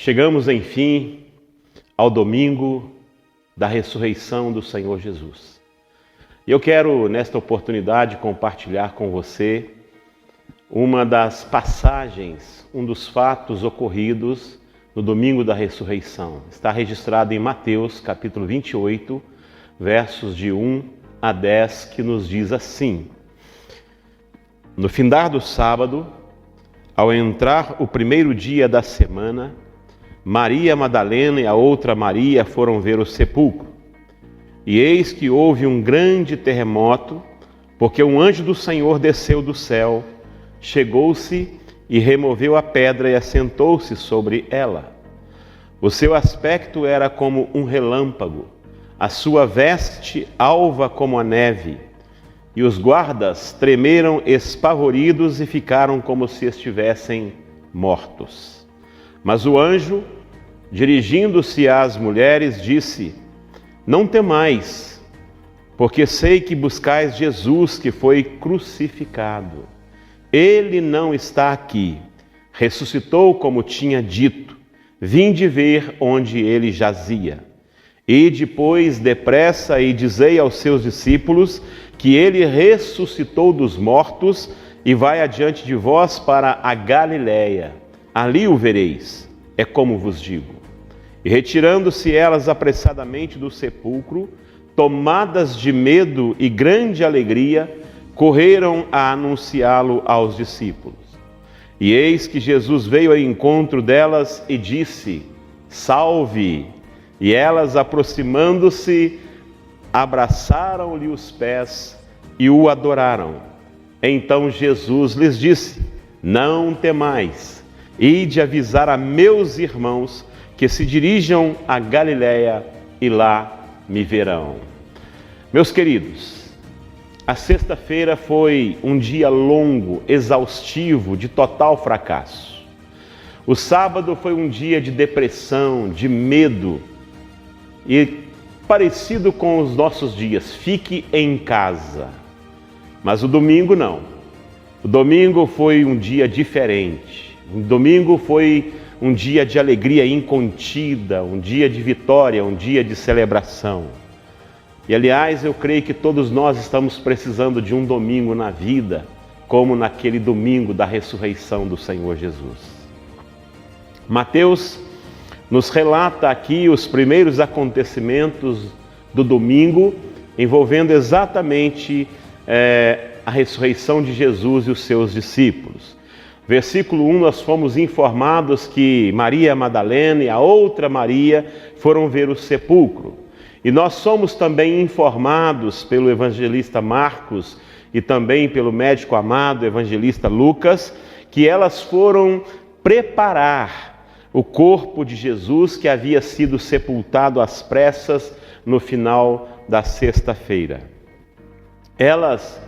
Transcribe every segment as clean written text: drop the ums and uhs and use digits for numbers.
Chegamos, enfim, ao domingo da ressurreição do Senhor Jesus. E eu quero, nesta oportunidade, compartilhar com você uma das passagens, um dos fatos ocorridos no domingo da ressurreição. Está registrado em Mateus, capítulo 28, versos de 1 a 10, que nos diz assim: No findar do sábado, ao entrar o primeiro dia da semana, Maria Madalena e a outra Maria foram ver o sepulcro. E eis que houve um grande terremoto, porque um anjo do Senhor desceu do céu, chegou-se e removeu a pedra e assentou-se sobre ela. O seu aspecto era como um relâmpago, a sua veste alva como a neve. E os guardas tremeram espavoridos e ficaram como se estivessem mortos. Mas o anjo, dirigindo-se às mulheres, disse: Não temais, porque sei que buscais Jesus que foi crucificado. Ele não está aqui, ressuscitou como tinha dito. Vinde ver onde ele jazia. E depois, depressa, e dizei aos seus discípulos que ele ressuscitou dos mortos e vai adiante de vós para a Galiléia. Ali o vereis, é como vos digo. E retirando-se elas apressadamente do sepulcro, tomadas de medo e grande alegria, correram a anunciá-lo aos discípulos. E eis que Jesus veio ao encontro delas e disse: Salve! E elas, aproximando-se, abraçaram-lhe os pés e o adoraram. Então Jesus lhes disse: Não temais, ide avisar a meus irmãos que se dirijam a Galiléia e lá me verão. Meus queridos, a sexta-feira foi um dia longo, exaustivo, de total fracasso. O sábado foi um dia de depressão, de medo e parecido com os nossos dias, fique em casa. Mas o domingo não. O domingo foi um dia diferente. O domingo foi um dia de alegria incontida, um dia de vitória, um dia de celebração. E aliás, eu creio que todos nós estamos precisando de um domingo na vida, como naquele domingo da ressurreição do Senhor Jesus. Mateus nos relata aqui os primeiros acontecimentos do domingo, envolvendo exatamente a ressurreição de Jesus e os seus discípulos. Versículo 1, nós fomos informados que Maria Madalena e a outra Maria foram ver o sepulcro. E nós somos também informados pelo evangelista Marcos e também pelo médico amado evangelista Lucas, que elas foram preparar o corpo de Jesus que havia sido sepultado às pressas no final da sexta-feira. Elas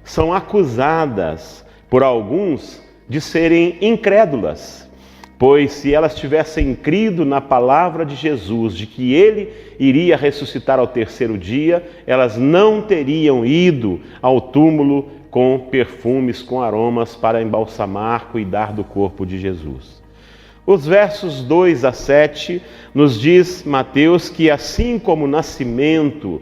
são acusadas por alguns de serem incrédulas, pois se elas tivessem crido na palavra de Jesus, de que ele iria ressuscitar ao terceiro dia, elas não teriam ido ao túmulo com perfumes, com aromas para embalsamar, cuidar do corpo de Jesus. Os versos 2 a 7 nos diz Mateus que assim como o nascimento,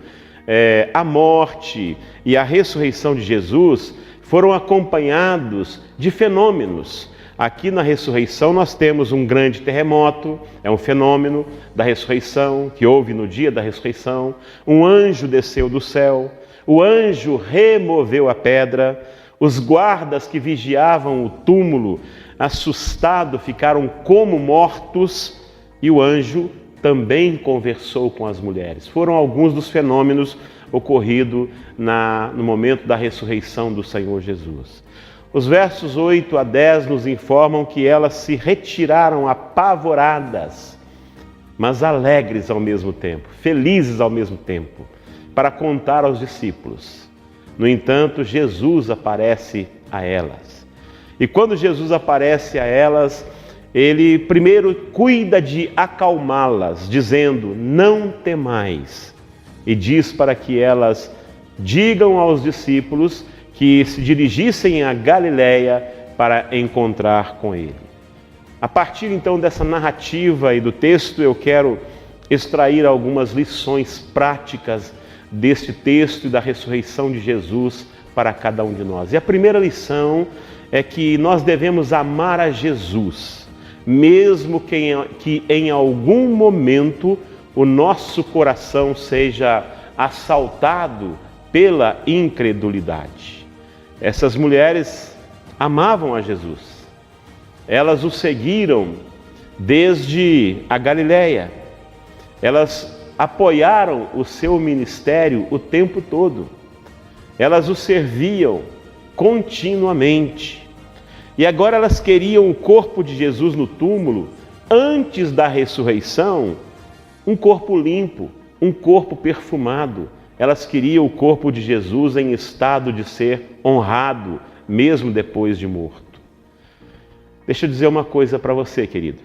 a morte e a ressurreição de Jesus foram acompanhados de fenômenos. Aqui na ressurreição nós temos um grande terremoto, é um fenômeno da ressurreição que houve no dia da ressurreição. Um anjo desceu do céu, o anjo removeu a pedra, os guardas que vigiavam o túmulo, assustados, ficaram como mortos, e o anjo também conversou com as mulheres. Foram alguns dos fenômenos ocorridos no momento da ressurreição do Senhor Jesus. Os versos 8 a 10 nos informam que elas se retiraram apavoradas, mas alegres ao mesmo tempo, felizes ao mesmo tempo, para contar aos discípulos. No entanto, Jesus aparece a elas. E quando Jesus aparece a elas, ele primeiro cuida de acalmá-las, dizendo: não temais. E diz para que elas digam aos discípulos que se dirigissem a Galiléia para encontrar com ele. A partir então dessa narrativa e do texto, eu quero extrair algumas lições práticas deste texto e da ressurreição de Jesus para cada um de nós. E a primeira lição é que nós devemos amar a Jesus, mesmo que em algum momento o nosso coração seja assaltado pela incredulidade. Essas mulheres amavam a Jesus. Elas o seguiram desde a Galileia. Elas apoiaram o seu ministério o tempo todo. Elas o serviam continuamente. E agora elas queriam o corpo de Jesus no túmulo, antes da ressurreição, um corpo limpo, um corpo perfumado. Elas queriam o corpo de Jesus em estado de ser honrado, mesmo depois de morto. Deixa eu dizer uma coisa para você, querido.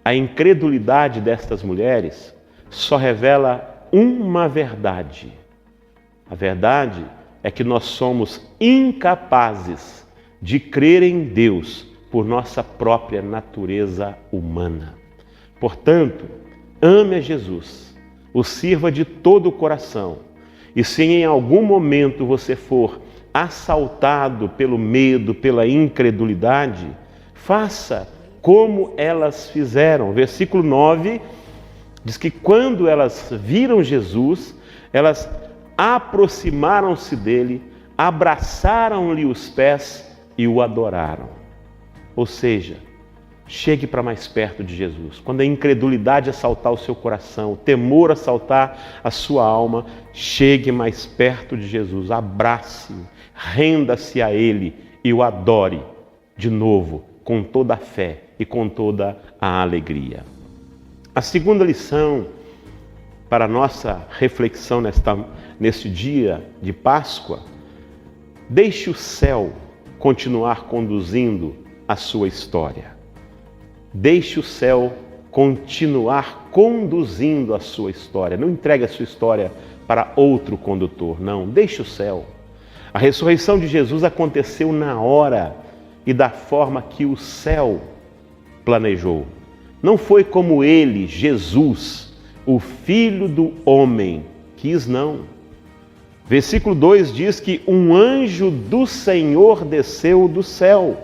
A incredulidade destas mulheres só revela uma verdade. A verdade é que nós somos incapazes de crer em Deus por nossa própria natureza humana. Portanto, ame a Jesus, o sirva de todo o coração. E se em algum momento você for assaltado pelo medo, pela incredulidade, faça como elas fizeram. Versículo 9 diz que quando elas viram Jesus, elas aproximaram-se dele, abraçaram-lhe os pés e o adoraram. Ou seja, chegue para mais perto de Jesus. Quando a incredulidade assaltar o seu coração, o temor assaltar a sua alma, chegue mais perto de Jesus, abrace-o, renda-se a Ele e o adore de novo, com toda a fé e com toda a alegria. A segunda lição para a nossa reflexão neste dia de Páscoa: deixe o céu continuar conduzindo a sua história. Deixe o céu continuar conduzindo a sua história. Não entregue a sua história para outro condutor, não. Deixe o céu. A ressurreição de Jesus aconteceu na hora e da forma que o céu planejou. Não foi como ele, Jesus, o Filho do homem, quis, não. Versículo 2 diz que um anjo do Senhor desceu do céu.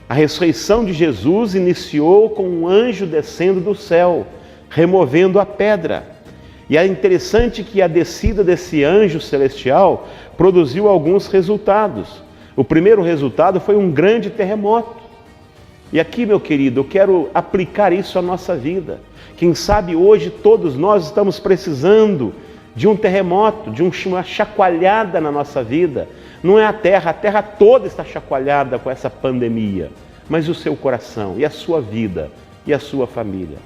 A ressurreição de Jesus iniciou com um anjo descendo do céu, removendo a pedra. E é interessante que a descida desse anjo celestial produziu alguns resultados. O primeiro resultado foi um grande terremoto. E aqui, meu querido, eu quero aplicar isso à nossa vida. Quem sabe hoje todos nós estamos precisando de um terremoto, de uma chacoalhada na nossa vida. Não é a terra toda está chacoalhada com essa pandemia, mas o seu coração e a sua vida e a sua família.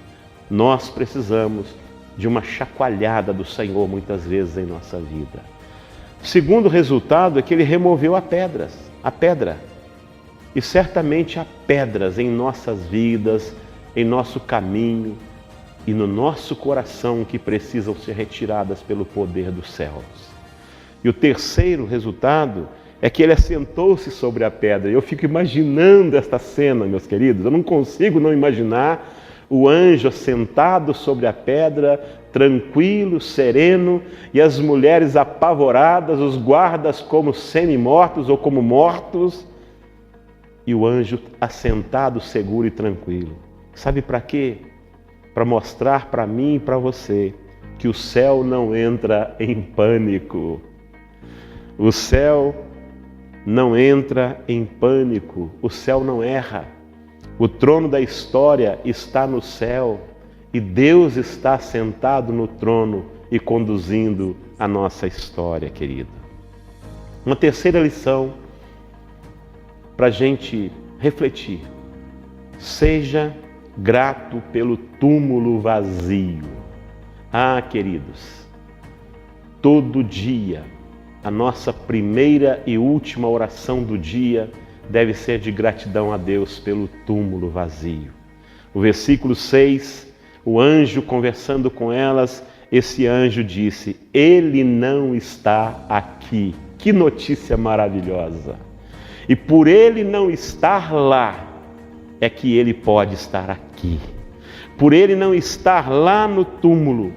Nós precisamos de uma chacoalhada do Senhor muitas vezes em nossa vida. O segundo resultado é que ele removeu a pedra. E certamente há pedras em nossas vidas, em nosso caminho e no nosso coração que precisam ser retiradas pelo poder dos céus. E o terceiro resultado é que ele assentou-se sobre a pedra. Eu fico imaginando esta cena, meus queridos. Eu não consigo não imaginar o anjo assentado sobre a pedra, tranquilo, sereno, e as mulheres apavoradas, os guardas como semi-mortos ou como mortos, e o anjo assentado, seguro e tranquilo. Sabe para quê? Para mostrar para mim e para você que o céu não entra em pânico. O céu não entra em pânico. O céu não erra. O trono da história está no céu e Deus está sentado no trono e conduzindo a nossa história, querido. Uma terceira lição para a gente refletir: seja grato pelo túmulo vazio. Ah, queridos, todo dia, a nossa primeira e última oração do dia deve ser de gratidão a Deus pelo túmulo vazio. O versículo 6, o anjo conversando com elas, esse anjo disse: ele não está aqui. Que notícia maravilhosa! E por ele não estar lá, é que Ele pode estar aqui. Por Ele não estar lá no túmulo,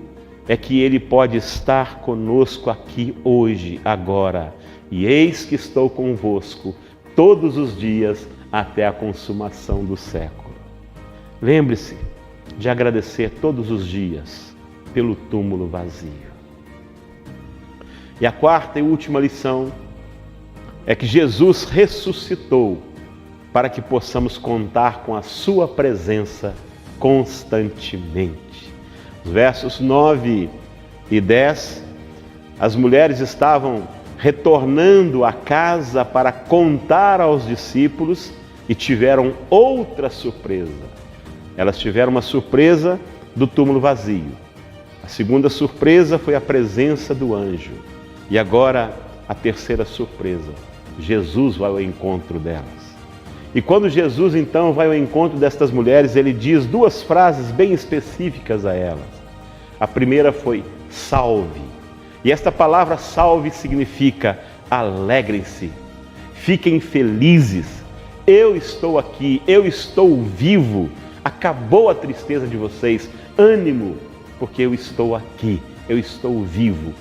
é que Ele pode estar conosco aqui hoje, agora. E eis que estou convosco todos os dias até a consumação do século. Lembre-se de agradecer todos os dias pelo túmulo vazio. E a quarta e última lição é que Jesus ressuscitou para que possamos contar com a sua presença constantemente. Os versos 9 e 10, as mulheres estavam retornando à casa para contar aos discípulos e tiveram outra surpresa. Elas tiveram uma surpresa do túmulo vazio. A segunda surpresa foi a presença do anjo. E agora a terceira surpresa, Jesus vai ao encontro delas. E quando Jesus então vai ao encontro destas mulheres, ele diz duas frases bem específicas a elas. A primeira foi salve. E esta palavra salve significa alegrem-se, fiquem felizes. Eu estou aqui, eu estou vivo. Acabou a tristeza de vocês. Ânimo, porque eu estou aqui, eu estou vivo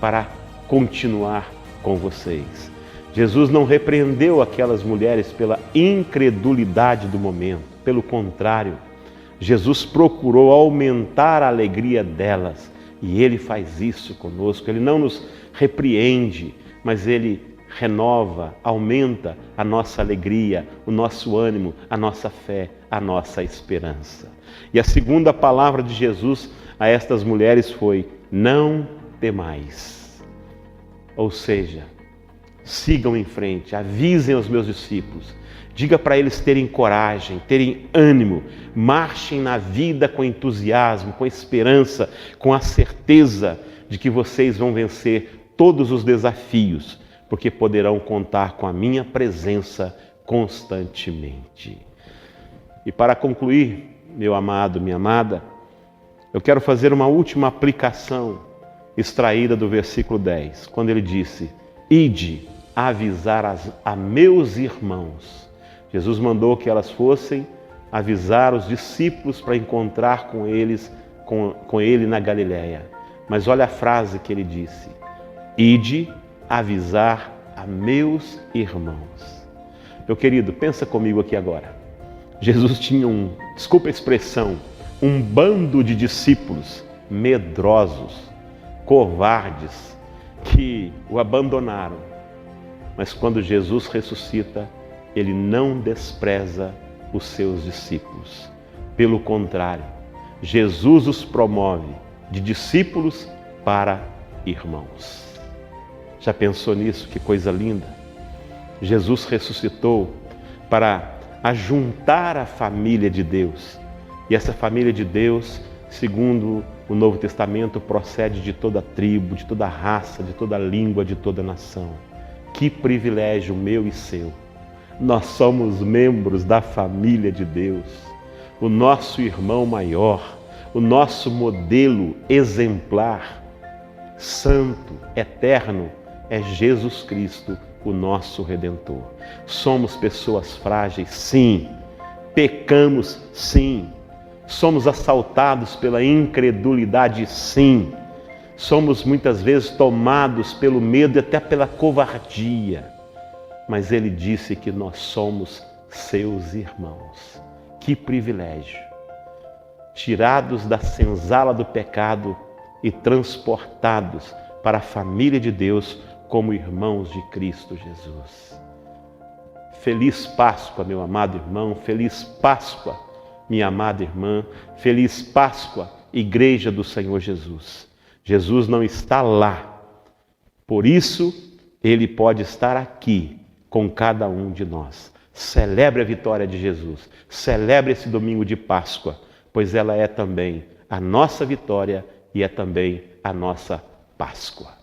para continuar com vocês. Jesus não repreendeu aquelas mulheres pela incredulidade do momento. Pelo contrário, Jesus procurou aumentar a alegria delas. E Ele faz isso conosco. Ele não nos repreende, mas Ele renova, aumenta a nossa alegria, o nosso ânimo, a nossa fé, a nossa esperança. E a segunda palavra de Jesus a estas mulheres foi: não temais. Ou seja, sigam em frente, avisem aos meus discípulos, diga para eles terem coragem, terem ânimo, marchem na vida com entusiasmo, com esperança, com a certeza de que vocês vão vencer todos os desafios, porque poderão contar com a minha presença constantemente. E para concluir, meu amado, minha amada, eu quero fazer uma última aplicação extraída do versículo 10, quando ele disse: ide avisar a meus irmãos. Jesus mandou que elas fossem avisar os discípulos para encontrar com ele na Galileia. Mas olha a frase que ele disse: ide avisar a meus irmãos. Meu querido, pensa comigo aqui agora. Jesus tinha desculpa a expressão, um bando de discípulos medrosos, covardes, que o abandonaram. Mas quando Jesus ressuscita, Ele não despreza os seus discípulos. Pelo contrário, Jesus os promove de discípulos para irmãos. Já pensou nisso? Que coisa linda! Jesus ressuscitou para ajuntar a família de Deus. E essa família de Deus, segundo o Novo Testamento, procede de toda tribo, de toda raça, de toda língua, de toda nação. Que privilégio meu e seu! Nós somos membros da família de Deus. O nosso irmão maior, o nosso modelo exemplar, santo, eterno, é Jesus Cristo, o nosso Redentor. Somos pessoas frágeis, sim. Pecamos, sim. Somos assaltados pela incredulidade, sim. Somos muitas vezes tomados pelo medo e até pela covardia. Mas Ele disse que nós somos seus irmãos. Que privilégio! Tirados da senzala do pecado e transportados para a família de Deus como irmãos de Cristo Jesus. Feliz Páscoa, meu amado irmão. Feliz Páscoa, minha amada irmã. Feliz Páscoa, Igreja do Senhor Jesus. Jesus não está lá. Por isso, Ele pode estar aqui com cada um de nós. Celebre a vitória de Jesus. Celebre esse domingo de Páscoa, pois ela é também a nossa vitória e é também a nossa Páscoa.